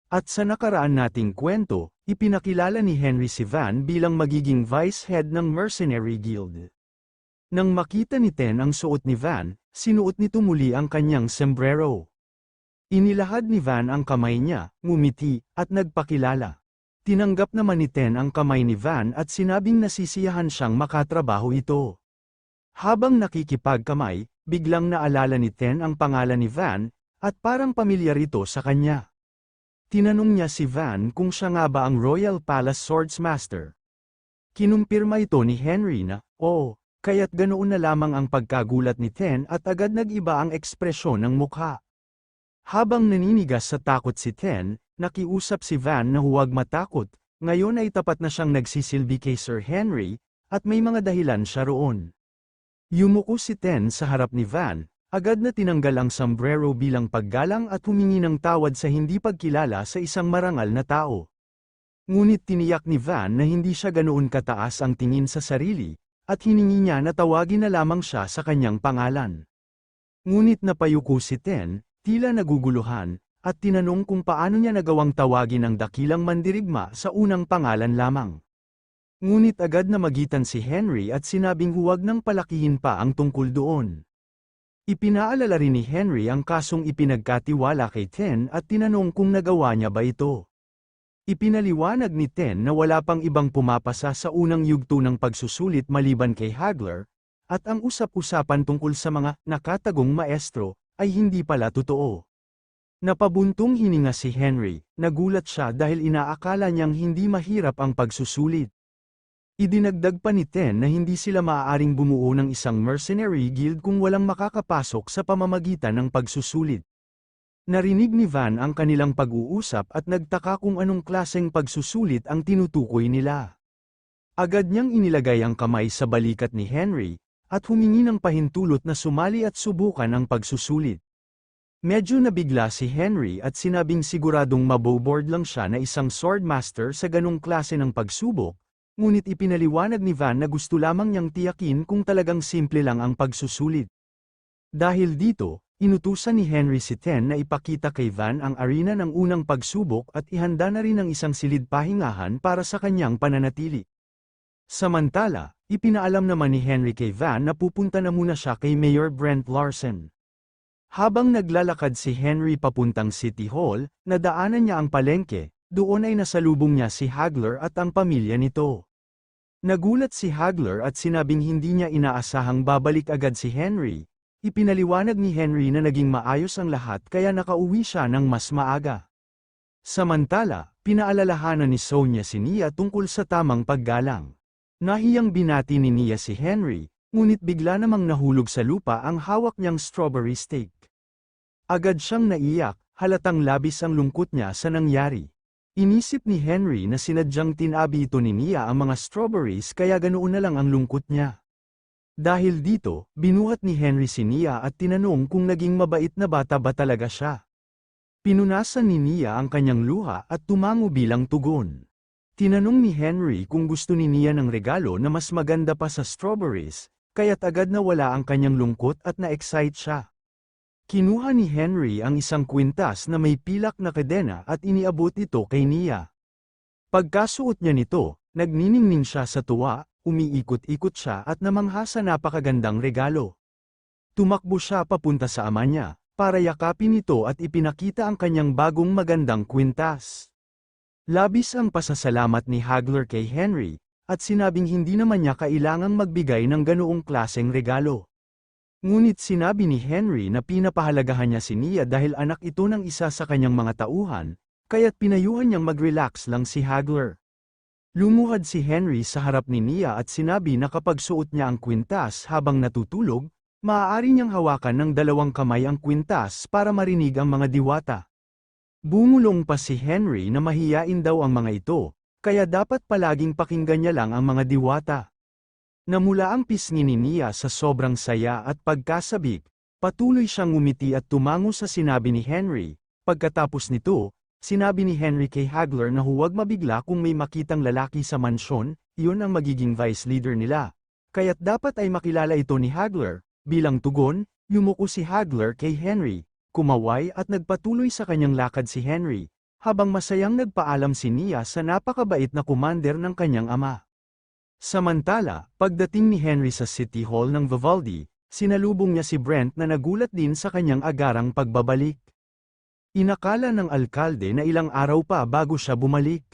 At sa nakaraan nating kwento, ipinakilala ni Henry si Van bilang magiging vice head ng Mercenary Guild. Nang makita ni Ten ang suot ni Van, sinuot nito muli ang kanyang sombrero. Inilahad ni Van ang kamay niya, ngumiti, at nagpakilala. Tinanggap naman ni Ten ang kamay ni Van at sinabing nasisiyahan siyang makatrabaho ito. Habang nakikipagkamay, biglang naalala ni Ten ang pangalan ni Van, at parang pamilyar ito sa kanya. Tinanong niya si Van kung siya nga ba ang Royal Palace Swordsmaster. Kinumpirma ito ni Henry na, oo, kaya't ganoon na lamang ang pagkagulat ni Ten at agad nag-iba ang ekspresyon ng mukha. Habang naninigas sa takot si Ten, nakiusap si Van na huwag matakot, ngayon ay tapat na siyang nagsisilbi kay Sir Henry, at may mga dahilan siya roon. Yumuko si Ten sa harap ni Van, agad na tinanggal ang sombrero bilang paggalang at humingi ng tawad sa hindi pagkilala sa isang marangal na tao. Ngunit tiniyak ni Van na hindi siya ganoon kataas ang tingin sa sarili, at hiningi niya na tawagin na lamang siya sa kanyang pangalan. Ngunit napayuko si Ten, tila naguguluhan, at tinanong kung paano niya nagawang tawagin ang dakilang mandirigma sa unang pangalan lamang. Ngunit agad na magitan si Henry at sinabing huwag nang palakihin pa ang tungkol doon. Ipinaalala rin ni Henry ang kasong ipinagkatiwala kay Ten at tinanong kung nagawa niya ba ito. Ipinaliwanag ni Ten na wala pang ibang pumapasa sa unang yugto ng pagsusulit maliban kay Hagler, at ang usap-usapan tungkol sa mga nakatagong maestro ay hindi pala totoo. Napabuntong hininga si Henry, nagulat siya dahil inaakala niyang hindi mahirap ang pagsusulit. Idinagdag pa ni Ten na hindi sila maaaring bumuo ng isang mercenary guild kung walang makakapasok sa pamamagitan ng pagsusulit. Narinig ni Van ang kanilang pag-uusap at nagtaka kung anong klaseng pagsusulit ang tinutukoy nila. Agad niyang inilagay ang kamay sa balikat ni Henry, at humingi ng pahintulot na sumali at subukan ang pagsusulit. Medyo nabigla si Henry at sinabing siguradong maboboard lang siya na isang swordmaster sa ganong klase ng pagsubok, ngunit ipinaliwanag ni Van na gusto lamang niyang tiyakin kung talagang simple lang ang pagsusulit. Dahil dito, inutusan ni Henry si Ten na ipakita kay Van ang arena ng unang pagsubok at ihanda na rin ang isang silid pahingahan para sa kanyang pananatili. Samantala, ipinaalam naman ni Henry kay Van na pupunta na muna siya kay Mayor Brent Larsen. Habang naglalakad si Henry papuntang City Hall, nadaanan niya ang palengke, doon ay nasalubong niya si Hagler at ang pamilya nito. Nagulat si Hagler at sinabing hindi niya inaasahang babalik agad si Henry. Ipinaliwanag ni Henry na naging maayos ang lahat kaya nakauwi siya ng mas maaga. Samantala, pinaalalahanan ni Sonia si Nia tungkol sa tamang paggalang. Nahiyang binati ni Nia si Henry, ngunit bigla namang nahulog sa lupa ang hawak niyang strawberry steak. Agad siyang naiyak, halatang labis ang lungkot niya sa nangyari. Inisip ni Henry na sinadyang tinabi ito ni Nia ang mga strawberries kaya ganoon na lang ang lungkot niya. Dahil dito, binuhat ni Henry si Nia at tinanong kung naging mabait na bata ba talaga siya. Pinunasan ni Nia ang kanyang luha at tumango bilang tugon. Tinanong ni Henry kung gusto ni Nia ng regalo na mas maganda pa sa strawberries, kaya't agad na wala ang kanyang lungkot at na-excite siya. Kinuha ni Henry ang isang kwintas na may pilak na kadena at iniabot ito kay Nia. Pagkasuot niya nito, nagniningning siya sa tuwa, umiikot-ikot siya at namangha sa napakagandang regalo. Tumakbo siya papunta sa ama niya, para yakapin ito at ipinakita ang kanyang bagong magandang kwintas. Labis ang pasasalamat ni Hagler kay Henry, at sinabing hindi naman niya kailangang magbigay ng ganoong klaseng regalo. Ngunit sinabi ni Henry na pinapahalagahan niya si Nia dahil anak ito ng isa sa kanyang mga tauhan, kaya't pinayuhan niyang mag-relax lang si Hagler. Lumuhad si Henry sa harap ni Nia at sinabi na kapag suot niya ang kwintas habang natutulog, maaari niyang hawakan ng dalawang kamay ang kwintas para marinig ang mga diwata. Bumulong pa si Henry na mahiyain daw ang mga ito, kaya dapat palaging pakinggan niya lang ang mga diwata. Namula ang pisngi ni Nia sa sobrang saya at pagkasabik, patuloy siyang ngumiti at tumango sa sinabi ni Henry. Pagkatapos nito, sinabi ni Henry kay Hagler na huwag mabigla kung may makitang lalaki sa mansyon, iyon ang magiging vice leader nila. Kaya't dapat ay makilala ito ni Hagler. Bilang tugon, yumuko si Hagler kay Henry, kumaway at nagpatuloy sa kanyang lakad si Henry. habang masayang nagpaalam si Nia sa napakabait na commander ng kanyang ama. Samantala, pagdating ni Henry sa City Hall ng Vivaldi, sinalubong niya si Brent na nagulat din sa kanyang agarang pagbabalik. Inakala ng alkalde na ilang araw pa bago siya bumalik.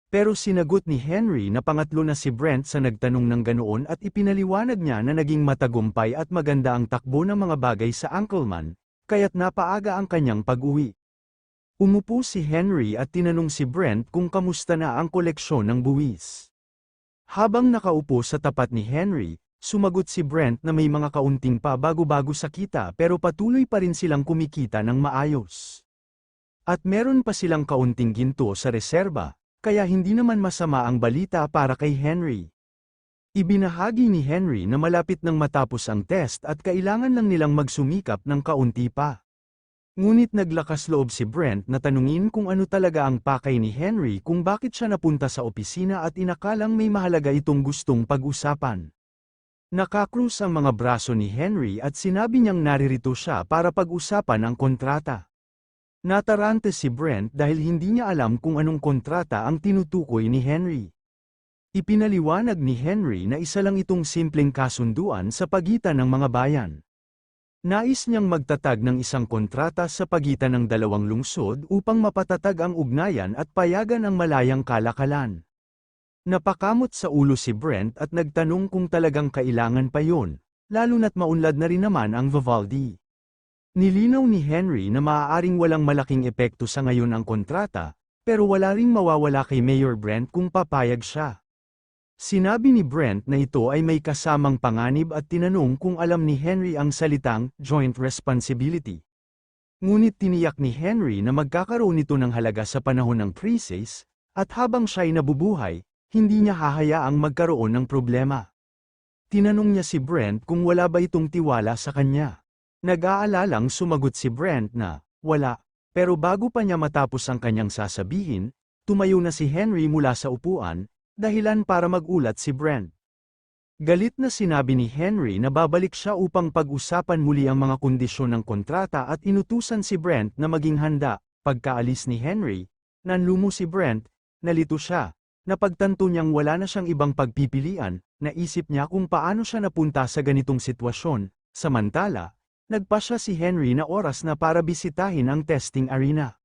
Pero sinagot ni Henry na pangatlo na si Brent sa nagtanong ng ganoon at ipinaliwanag niya na naging matagumpay at maganda ang takbo ng mga bagay sa Uncleman, kaya't napaaga ang kanyang pag-uwi. Umupo si Henry at tinanong si Brent kung kamusta na ang koleksyon ng buwis. Habang nakaupo sa tapat ni Henry, sumagot si Brent na may mga kaunting pa bago-bago sa kita pero patuloy pa rin silang kumikita ng maayos. At meron pa silang kaunting ginto sa reserba, kaya hindi naman masama ang balita para kay Henry. Ibinahagi ni Henry na malapit nang matapos ang test at kailangan lang nilang magsumikap ng kaunti pa. Ngunit naglakas loob si Brent na tanungin kung ano talaga ang pakay ni Henry kung bakit siya napunta sa opisina at inakalang may mahalaga itong gustong pag-usapan. Nakakrus ang mga braso ni Henry at sinabi niyang naririto siya para pag-usapan ang kontrata. Natarante si Brent dahil hindi niya alam kung anong kontrata ang tinutukoy ni Henry. Ipinaliwanag ni Henry na isa lang itong simpleng kasunduan sa pagitan ng mga bayan. Nais niyang magtatag ng isang kontrata sa pagitan ng dalawang lungsod upang mapatatag ang ugnayan at payagan ang malayang kalakalan. Napakamot sa ulo si Brent at nagtanong kung talagang kailangan pa yon, lalo na't maunlad na rin naman ang Vivaldi. Nilinaw ni Henry na maaaring walang malaking epekto sa ngayon ang kontrata, pero wala ring mawawala kay Mayor Brent kung papayag siya. Sinabi ni Brent na ito ay may kasamang panganib at tinanong kung alam ni Henry ang salitang joint responsibility. Ngunit tiniyak ni Henry na magkakaroon ito ng halaga sa panahon ng crisis, at habang siya'y nabubuhay, hindi niya hahayaang magkaroon ng problema. Tinanong niya si Brent kung wala ba itong tiwala sa kanya. Nag-aalalang sumagot si Brent na, wala, pero bago pa niya matapos ang kanyang sasabihin, tumayo na si Henry mula sa upuan, dahilan para magulat si Brent. Galit na sinabi ni Henry na babalik siya upang pag-usapan muli ang mga kondisyon ng kontrata at inutusan si Brent na maging handa. Pagkaalis ni Henry, nanlumo si Brent, nalito siya. Napagtanto niyang wala na siyang ibang pagpipilian, naisip niya kung paano siya napunta sa ganitong sitwasyon. Samantala, nagpasya si Henry na oras na para bisitahin ang testing arena.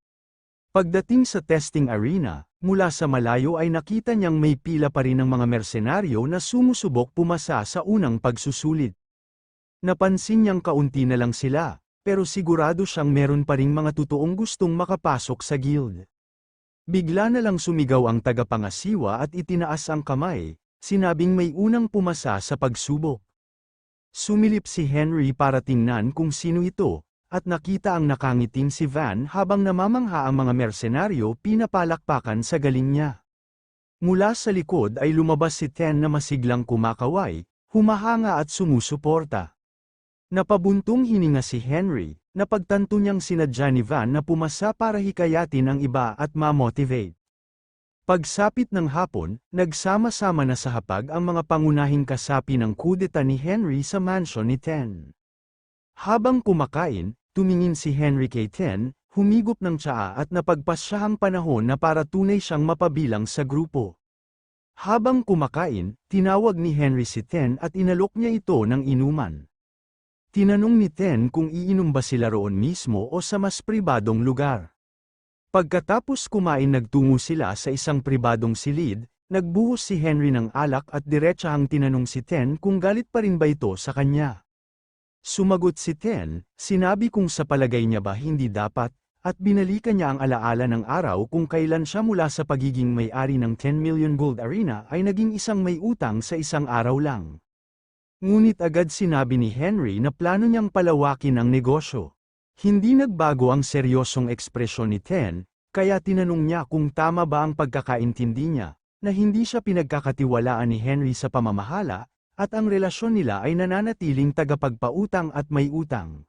Pagdating sa testing arena, mula sa malayo ay nakita niyang may pila pa rin ng mga mersenaryo na sumusubok pumasa sa unang pagsusulit. Napansin niyang kaunti na lang sila, pero sigurado siyang meron pa ring mga totoong gustong makapasok sa guild. Bigla na lang sumigaw ang tagapangasiwa at itinaas ang kamay, sinabing may unang pumasa sa pagsubok. Sumilip si Henry para tingnan kung sino ito, at nakita ang nakangiting si Van habang namamangha ang mga mersenaryo pinapalakpakan sa galing niya. Mula sa likod ay lumabas si Ten na masiglang kumakaway, humahanga at sumusuporta. Napabuntong hininga si Henry, napagtanto niyang sinadya ni Van na pumasa para hikayatin ang iba at ma-motivate. Pagsapit ng hapon, nagsama-sama na sa hapag ang mga pangunahing kasapi ng kudeta ni Henry sa mansion ni Ten. Habang kumakain, tumingin si Henry kay Ten, humigop ng tsaa at napagpasyahang panahon na para tunay siyang mapabilang sa grupo. Habang kumakain, tinawag ni Henry si Ten at inalok niya ito ng inuman. Tinanong ni Ten kung iinom ba sila roon mismo o sa mas pribadong lugar. Pagkatapos kumain nagtungo sila sa isang pribadong silid, nagbuhos si Henry ng alak at diretsahang tinanong si Ten kung galit pa rin ba ito sa kanya. Sumagot si Ten, sinabi kung sa palagay niya ba hindi dapat, at binalikan niya ang alaala ng araw kung kailan siya mula sa pagiging may-ari ng 10 million gold arena ay naging isang may utang sa isang araw lang. Ngunit agad sinabi ni Henry na plano niyang palawakin ang negosyo. Hindi nagbago ang seryosong ekspresyon ni Ten, kaya tinanong niya kung tama ba ang pagkakaintindi niya, na hindi siya pinagkakatiwalaan ni Henry sa pamamahala, at ang relasyon nila ay nananatiling tagapagpautang at may utang.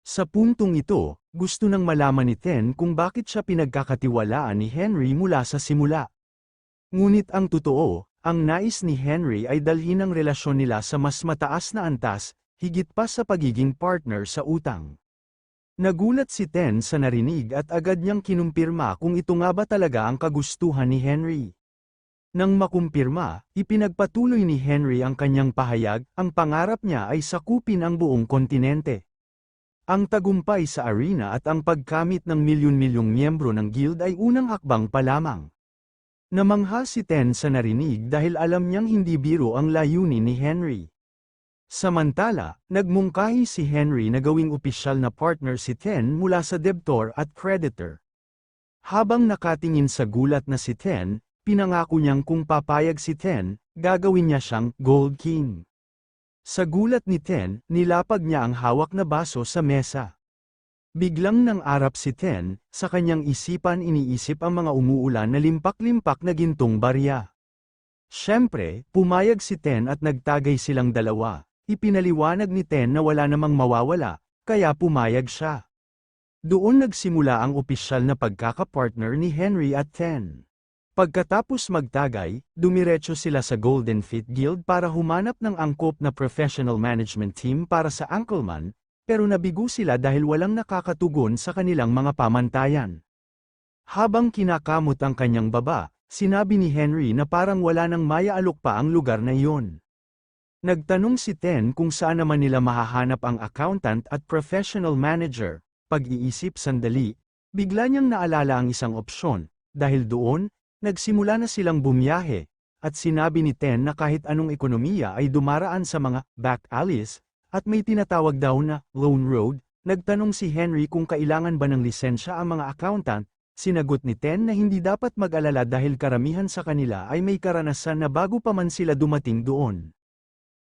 Sa puntong ito, gusto nang malaman ni Ten kung bakit siya pinagkakatiwalaan ni Henry mula sa simula. Ngunit ang totoo, ang nais ni Henry ay dalhin ang relasyon nila sa mas mataas na antas, higit pa sa pagiging partner sa utang. Nagulat si Ten sa narinig at agad niyang kinumpirma kung ito nga ba talaga ang kagustuhan ni Henry. Nang makumpirma, ipinagpatuloy ni Henry ang kanyang pahayag, ang pangarap niya ay sakupin ang buong kontinente. Ang tagumpay sa arena at ang pagkamit ng milyon-milyong miyembro ng guild ay unang hakbang pa lamang. Namangha si Ten sa narinig dahil alam niyang hindi biro ang layunin ni Henry. Samantala, nagmungkahi si Henry na gawing opisyal na partner si Ten mula sa debtor at creditor. Habang nakatingin sa gulat na si Ten, pinangako niyang kung papayag si Ten, gagawin niya siyang Gold King. Sa gulat ni Ten, nilapag niya ang hawak na baso sa mesa. Biglang nang-arap si Ten, sa kanyang isipan iniisip ang mga umuulan na limpak-limpak na gintong barya. Siyempre, pumayag si Ten at nagtagay silang dalawa. Ipinaliwanag ni Ten na wala namang mawawala, kaya pumayag siya. Doon nagsimula ang opisyal na pagkakapartner ni Henry at Ten. Pagkatapos magtagay, dumiretso sila sa Golden Fit Guild para humanap ng angkop na professional management team para sa Anchorman, pero nabigo sila dahil walang nakakatugon sa kanilang mga pamantayan. Habang kinakamot ang kanyang baba, sinabi ni Henry na parang wala nang maya-alok pa ang lugar na iyon. Nagtanong si Ten kung saan naman nila mahahanap ang accountant at professional manager. Pag-iisip sandali, bigla niyang naalala ang isang opsyon, dahil doon, nagsimula na silang bumiyahe, at sinabi ni Ten na kahit anong ekonomiya ay dumaraan sa mga back alleys, at may tinatawag daw na lone road. Nagtanong si Henry kung kailangan ba ng lisensya ang mga accountant, sinagot ni Ten na hindi dapat mag-alala dahil karamihan sa kanila ay may karanasan na bago pa man sila dumating doon.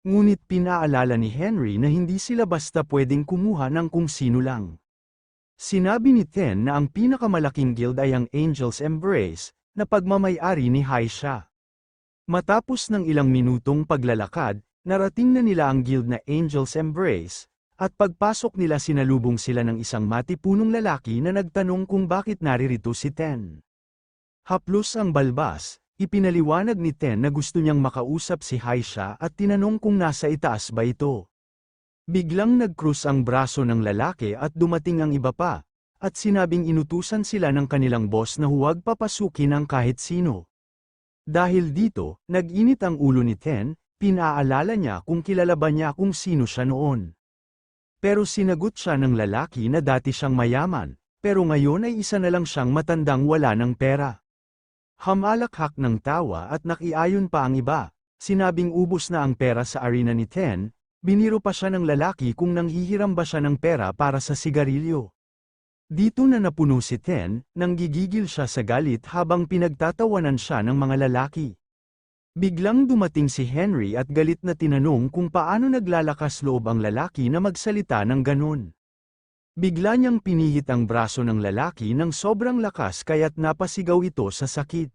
Ngunit pinaalala ni Henry na hindi sila basta pwedeng kumuha ng kung sino lang. Sinabi ni Ten na ang pinakamalaking guild ay ang Angel's Embrace, na pagmamay-ari ni Haisha. Matapos ng ilang minutong paglalakad, narating na nila ang guild na Angel's Embrace, at pagpasok nila sinalubong sila ng isang matipunong lalaki na nagtanong kung bakit naririto si Ten. Haplos ang balbas, ipinaliwanag ni Ten na gusto niyang makausap si Haisha at tinanong kung nasa itaas ba ito. Biglang nag-cross ang braso ng lalaki at dumating ang iba pa, at sinabing inutusan sila ng kanilang boss na huwag papasukin ang kahit sino. Dahil dito, nag-init ang ulo ni Ten, pinaalala niya kung kilala ba niya kung sino siya noon. Pero sinagot siya ng lalaki na dati siyang mayaman, pero ngayon ay isa na lang siyang matandang wala ng pera. Hamalakhak ng tawa at nakiayon pa ang iba, sinabing ubos na ang pera sa arena ni Ten, biniro pa siya ng lalaki kung nanghihiram ba siya ng pera para sa sigarilyo. Dito na napuno si Ten, nang gigigil siya sa galit habang pinagtatawanan siya ng mga lalaki. Biglang dumating si Henry at galit na tinanong kung paano naglalakas loob ang lalaki na magsalita ng ganun. Bigla niyang pinihit ang braso ng lalaki ng sobrang lakas kaya't napasigaw ito sa sakit.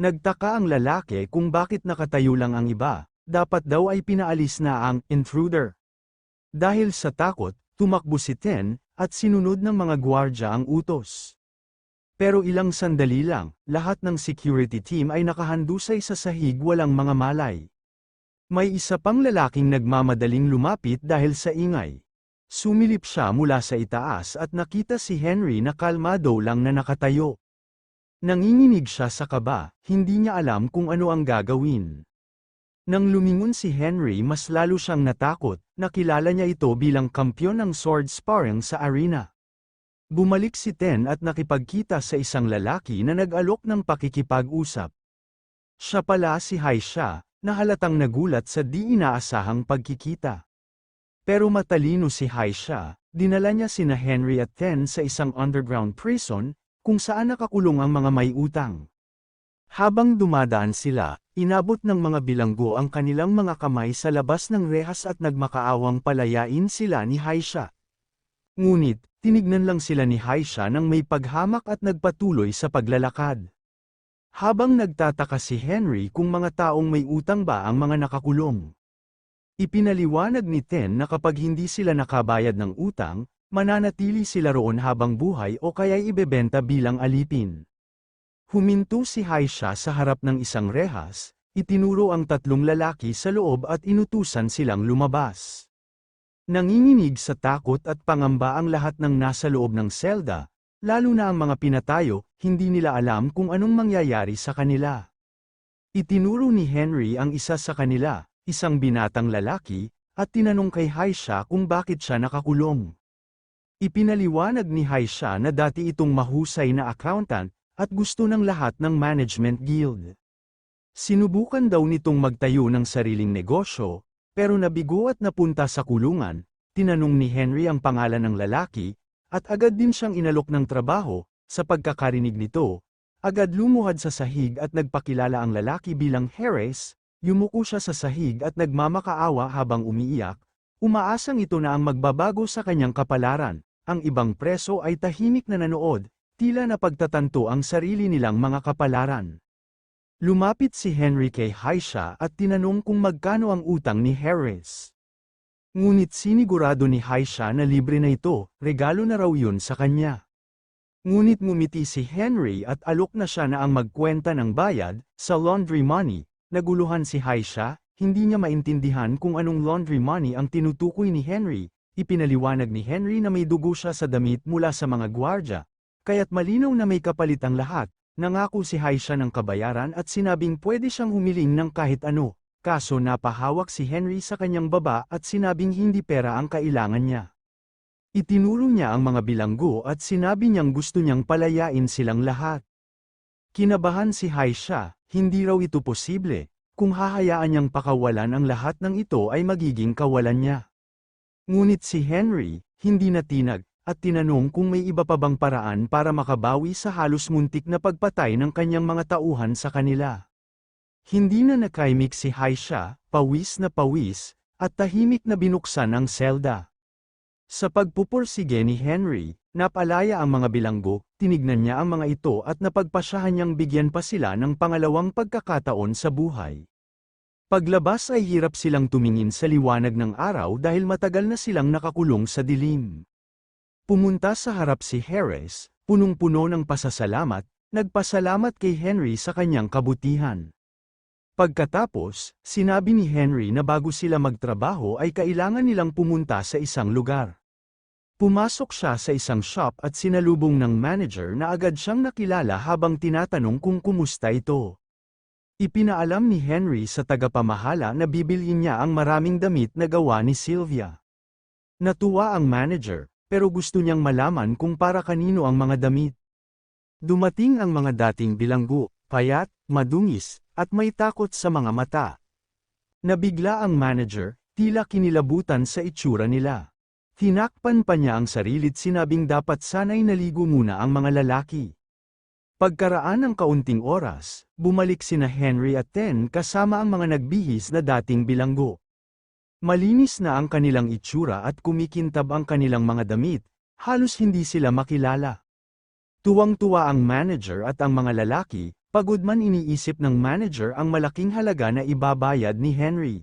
Nagtaka ang lalaki kung bakit nakatayo lang ang iba, dapat daw ay pinaalis na ang intruder. Dahil sa takot, tumakbo si Ten, at sinunod ng mga gwardya ang utos. Pero ilang sandali lang, lahat ng security team ay nakahandusay sa sahig walang mga malay. May isa pang lalaking nagmamadaling lumapit dahil sa ingay. Sumilip siya mula sa itaas at nakita si Henry na kalmado lang na nakatayo. Nanginginig siya sa kaba, hindi niya alam kung ano ang gagawin. Nang lumingon si Henry mas lalo siyang natakot, nakilala niya ito bilang kampyon ng sword sparring sa arena. Bumalik si Ten at nakipagkita sa isang lalaki na nag-alok ng pakikipag-usap. Siya pala si Haisha, na halatang nagulat sa di inaasahang pagkikita. Pero matalino si Haisha, dinala niya sina Henry at Ten sa isang underground prison, kung saan nakakulong ang mga may utang. Habang dumadaan sila, inabot ng mga bilanggo ang kanilang mga kamay sa labas ng rehas at nagmakaawang palayain sila ni Haisha. Ngunit, tinignan lang sila ni Haisha nang may paghamak at nagpatuloy sa paglalakad. Habang nagtataka si Henry kung mga taong may utang ba ang mga nakakulong. Ipinaliwanag ni Ten na kapag hindi sila nakabayad ng utang, mananatili sila roon habang buhay o kaya'y ibebenta bilang alipin. Huminto si Haisha sa harap ng isang rehas, itinuro ang tatlong lalaki sa loob at inutusan silang lumabas. Nanginginig sa takot at pangamba ang lahat ng nasa loob ng selda, lalo na ang mga pinatayo, hindi nila alam kung anong mangyayari sa kanila. Itinuro ni Henry ang isa sa kanila, isang binatang lalaki, at tinanong kay Haisha kung bakit siya nakakulong. Ipinaliwanag ni Haisha na dati itong mahusay na accountant, at gusto ng lahat ng management guild. Sinubukan daw nitong magtayo ng sariling negosyo, pero nabigo at napunta sa kulungan. Tinanong ni Henry ang pangalan ng lalaki, at agad din siyang inalok ng trabaho. Sa pagkakarinig nito, agad lumuhad sa sahig at nagpakilala ang lalaki bilang Harris. Yumuko siya sa sahig at nagmamakaawa habang umiiyak, umaasang ito na ang magbabago sa kanyang kapalaran. Ang ibang preso ay tahimik na nanood, tila napagtatanto ang sarili nilang mga kapalaran. Lumapit si Henry kay Haisha at tinanong kung magkano ang utang ni Harris. Ngunit sinigurado ni Haisha na libre na ito, regalo na raw yun sa kanya. Ngunit ngumiti si Henry at alok na siya na ang magkwenta ng bayad, sa laundry money. Naguluhan si Haisha, hindi niya maintindihan kung anong laundry money ang tinutukoy ni Henry. Ipinaliwanag ni Henry na may dugo siya sa damit mula sa mga gwardya, kaya't malinaw na may kapalit ang lahat. Nangako si Haisha ng kabayaran at sinabing pwede siyang humiling ng kahit ano, kaso napahawak si Henry sa kanyang baba at sinabing hindi pera ang kailangan niya. Itinuro niya ang mga bilanggo at sinabi niyang gusto niyang palayain silang lahat. Kinabahan si Haisha, hindi raw ito posible, kung hahayaan niyang pakawalan ang lahat ng ito ay magiging kawalan niya. Ngunit si Henry, hindi natinag, at tinanong kung may iba pa bang paraan para makabawi sa halos muntik na pagpatay ng kanyang mga tauhan sa kanila. Hindi na nakaimik si Haisha, pawis na pawis, at tahimik na binuksan ang selda. Sa pagpupursige ni Henry, napalaya ang mga bilanggo, tinignan niya ang mga ito at napagpasyahan niyang bigyan pa sila ng pangalawang pagkakataon sa buhay. Paglabas ay hirap silang tumingin sa liwanag ng araw dahil matagal na silang nakakulong sa dilim. Pumunta sa harap si Harris, punong-puno ng pasasalamat, nagpasalamat kay Henry sa kanyang kabutihan. Pagkatapos, sinabi ni Henry na bago sila magtrabaho ay kailangan nilang pumunta sa isang lugar. Pumasok siya sa isang shop at sinalubong ng manager na agad siyang nakilala habang tinatanong kung kumusta ito. Ipinaalam ni Henry sa tagapamahala na bibilhin niya ang maraming damit na gawa ni Sylvia. Natuwa ang manager, pero gusto niyang malaman kung para kanino ang mga damit. Dumating ang mga dating bilanggo, payat, madungis, at may takot sa mga mata. Nabigla ang manager, tila kinilabutan sa itsura nila. Tinakpan pa niya ang sarilit sinabing dapat sana'y naligo muna ang mga lalaki. Pagkaraan ng kaunting oras, bumalik sina Henry at Ten kasama ang mga nagbihis na dating bilanggo. Malinis na ang kanilang itsura at kumikintab ang kanilang mga damit, halos hindi sila makilala. Tuwang-tuwa ang manager at ang mga lalaki, pagod man iniisip ng manager ang malaking halaga na ibabayad ni Henry.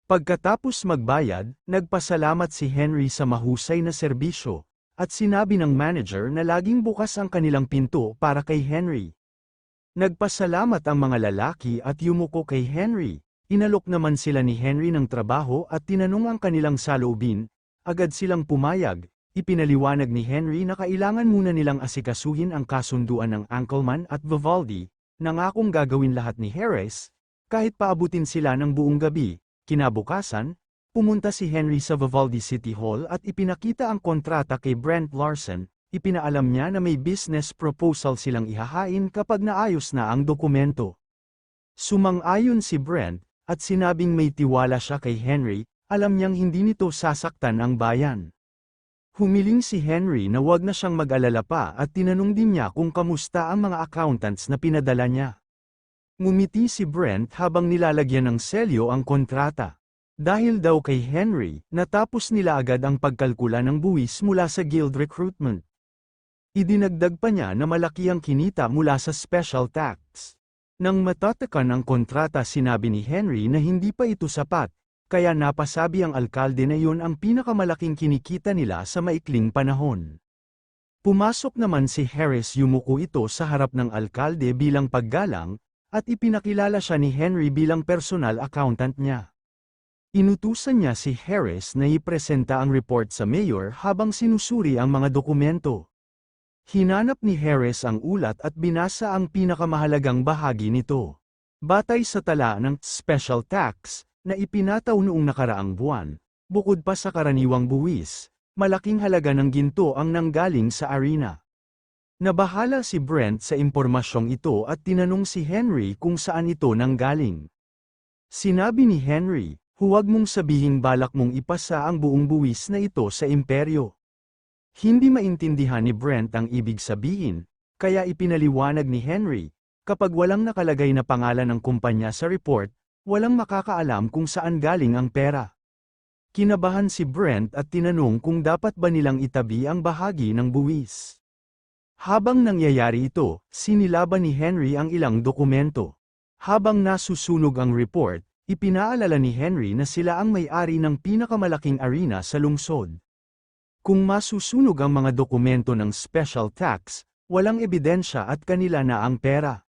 Pagkatapos magbayad, nagpasalamat si Henry sa mahusay na serbisyo, at sinabi ng manager na laging bukas ang kanilang pinto para kay Henry. Nagpasalamat ang mga lalaki at yumuko kay Henry. Inalok naman sila ni Henry ng trabaho at tinanong ang kanilang saloobin, agad silang pumayag. Ipinaliwanag ni Henry na kailangan muna nilang asikasuhin ang kasunduan ng Ankelman at Vivaldi, nangakong gagawin lahat ni Harris, kahit paabutin sila ng buong gabi. Kinabukasan, pumunta si Henry sa Vivaldi City Hall at ipinakita ang kontrata kay Brent Larson. Ipinaalam niya na may business proposal silang ihahain kapag naayos na ang dokumento. Sumang-ayon si Brent, at sinabing may tiwala siya kay Henry, alam niyang hindi nito sasaktan ang bayan. Humiling si Henry na wag na siyang mag-alala pa at tinanong din niya kung kamusta ang mga accountants na pinadala niya. Ngumiti si Brent habang nilalagyan ng selyo ang kontrata. Dahil daw kay Henry, natapos nila agad ang pagkalkula ng buwis mula sa guild recruitment. Idinagdag pa niya na malaki ang kinita mula sa special tax. Nang matatakan ang kontrata sinabi ni Henry na hindi pa ito sapat, kaya napasabi ang alkalde na yun ang pinakamalaking kinikita nila sa maikling panahon. Pumasok naman si Harris yumuko ito sa harap ng alkalde bilang paggalang, at ipinakilala siya ni Henry bilang personal accountant niya. Inutusan niya si Harris na ipresenta ang report sa mayor habang sinusuri ang mga dokumento. Hinanap ni Harris ang ulat at binasa ang pinakamahalagang bahagi nito. Batay sa tala ng special tax na ipinataw noong nakaraang buwan, bukod pa sa karaniwang buwis, malaking halaga ng ginto ang nanggaling sa arena. Nabahala si Brent sa impormasyong ito at tinanong si Henry kung saan ito nanggaling. Sinabi ni Henry, "Huwag mong sabihing balak mong ipasa ang buong buwis na ito sa imperyo." Hindi maintindihan ni Brent ang ibig sabihin, kaya ipinaliwanag ni Henry, kapag walang nakalagay na pangalan ng kumpanya sa report, walang makakaalam kung saan galing ang pera. Kinabahan si Brent at tinanong kung dapat ba nilang itabi ang bahagi ng buwis. Habang nangyayari ito, sinilaban ni Henry ang ilang dokumento. Habang nasusunog ang report, ipinaalala ni Henry na sila ang may-ari ng pinakamalaking arena sa lungsod. Kung masusunog ang mga dokumento ng special tax, walang ebidensya at kanila na ang pera.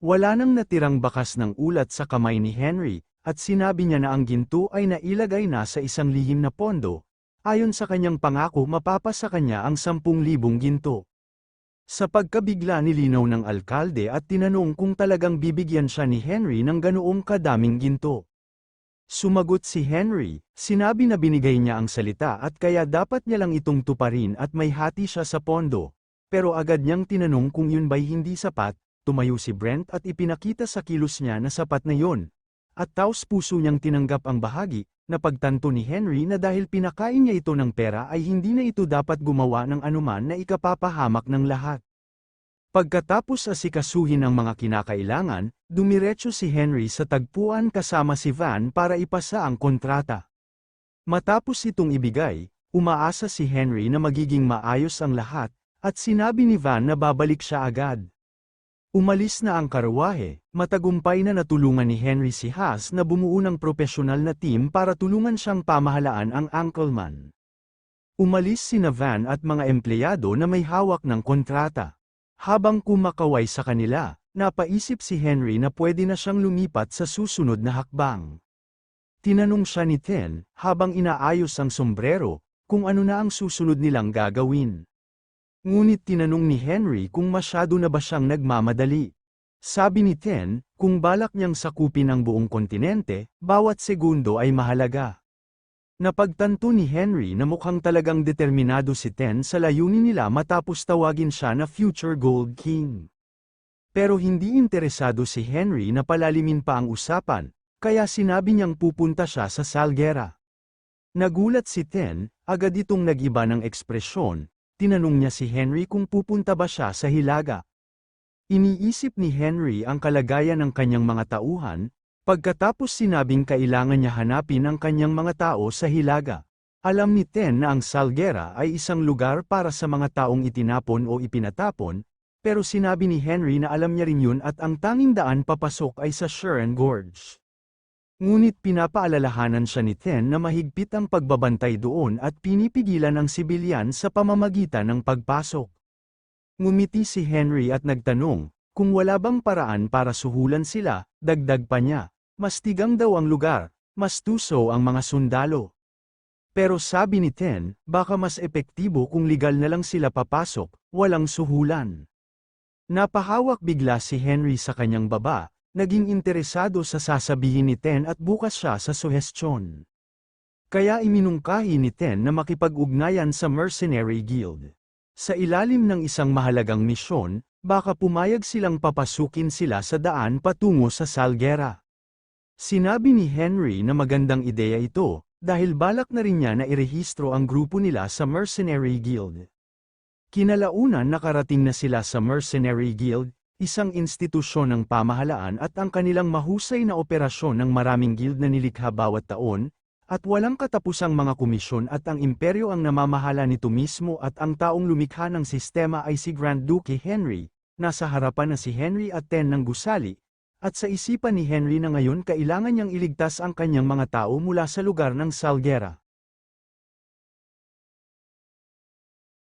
Wala nang natirang bakas ng ulat sa kamay ni Henry, at sinabi niya na ang ginto ay nailagay na sa isang lihim na pondo. Ayon sa kanyang pangako, mapapasa kanya ang 10,000 ginto. Sa pagkabigla nilinaw ng alkalde at tinanong kung talagang bibigyan siya ni Henry ng ganoong kadaming ginto. Sumagot si Henry, sinabi na binigay niya ang salita at kaya dapat niya lang itong tuparin at may hati siya sa pondo. Pero agad niyang tinanong kung yun ba'y hindi sapat, tumayo si Brent at ipinakita sa kilos niya na sapat na yun. At taos puso niyang tinanggap ang bahagi, na pagtanto ni Henry na dahil pinakain niya ito ng pera ay hindi na ito dapat gumawa ng anuman na ikapapahamak ng lahat. Pagkatapos asikasuhin ang mga kinakailangan, dumiretso si Henry sa tagpuan kasama si Van para ipasa ang kontrata. Matapos itong ibigay, umaasa si Henry na magiging maayos ang lahat, at sinabi ni Van na babalik siya agad. Umalis na ang karwahe, matagumpay na natulungan ni Henry si Haas na bumuo ng propesyonal na team para tulungan siyang pamahalaan ang Anchorman. Umalis sina Van at mga empleyado na may hawak ng kontrata. Habang kumakaway sa kanila, napaisip si Henry na pwede na siyang lumipat sa susunod na hakbang. Tinanong siya ni Ten, habang inaayos ang sombrero, kung ano na ang susunod nilang gagawin. Ngunit tinanong ni Henry kung masyado na ba siyang nagmamadali. Sabi ni Ten, kung balak niyang sakupin ang buong kontinente, bawat segundo ay mahalaga. Napagtanto ni Henry na mukhang talagang determinado si Ten sa layunin nila matapos tawagin siya na Future Gold King. Pero hindi interesado si Henry na palalimin pa ang usapan, kaya sinabi niyang pupunta siya sa Salguera. Nagulat si Ten, agad itong nag-iba ng ekspresyon. Tinanong niya si Henry kung pupunta ba siya sa Hilaga. Iniisip ni Henry ang kalagayan ng kanyang mga tauhan, pagkatapos sinabing kailangan niya hanapin ang kanyang mga tao sa Hilaga. Alam ni Ten na ang Salguera ay isang lugar para sa mga taong itinapon o ipinatapon, pero sinabi ni Henry na alam niya rin yun at ang tanging daan papasok ay sa Shuren Gorge. Ngunit pinapaalalahanan siya ni Ten na mahigpit ang pagbabantay doon at pinipigilan ang sibilyan sa pamamagitan ng pagpasok. Ngumiti si Henry at nagtanong, kung wala bang paraan para suhulan sila, dagdag pa niya, mas tigang daw ang lugar, mas tuso ang mga sundalo. Pero sabi ni Ten, baka mas epektibo kung legal na lang sila papasok, walang suhulan. Napahawak bigla si Henry sa kanyang baba. Naging interesado sa sasabihin ni Ten at bukas siya sa suhestyon. Kaya iminungkahi ni Ten na makipag-ugnayan sa Mercenary Guild. Sa ilalim ng isang mahalagang misyon, baka pumayag silang papasukin sila sa daan patungo sa Salguera. Sinabi ni Henry na magandang ideya ito, dahil balak na rin niya na irehistro ang grupo nila sa Mercenary Guild. Kinalaunan nakarating na sila sa Mercenary Guild, isang institusyon ng pamahalaan at ang kanilang mahusay na operasyon ng maraming guild na nilikha bawat taon, at walang katapusang mga komisyon at ang imperyo ang namamahala nito mismo at ang taong lumikha ng sistema ay si Grand Duke Henry, nasa harapan na si Henry at Ten ng gusali, at sa isipan ni Henry na ngayon kailangan niyang iligtas ang kanyang mga tao mula sa lugar ng Salguera.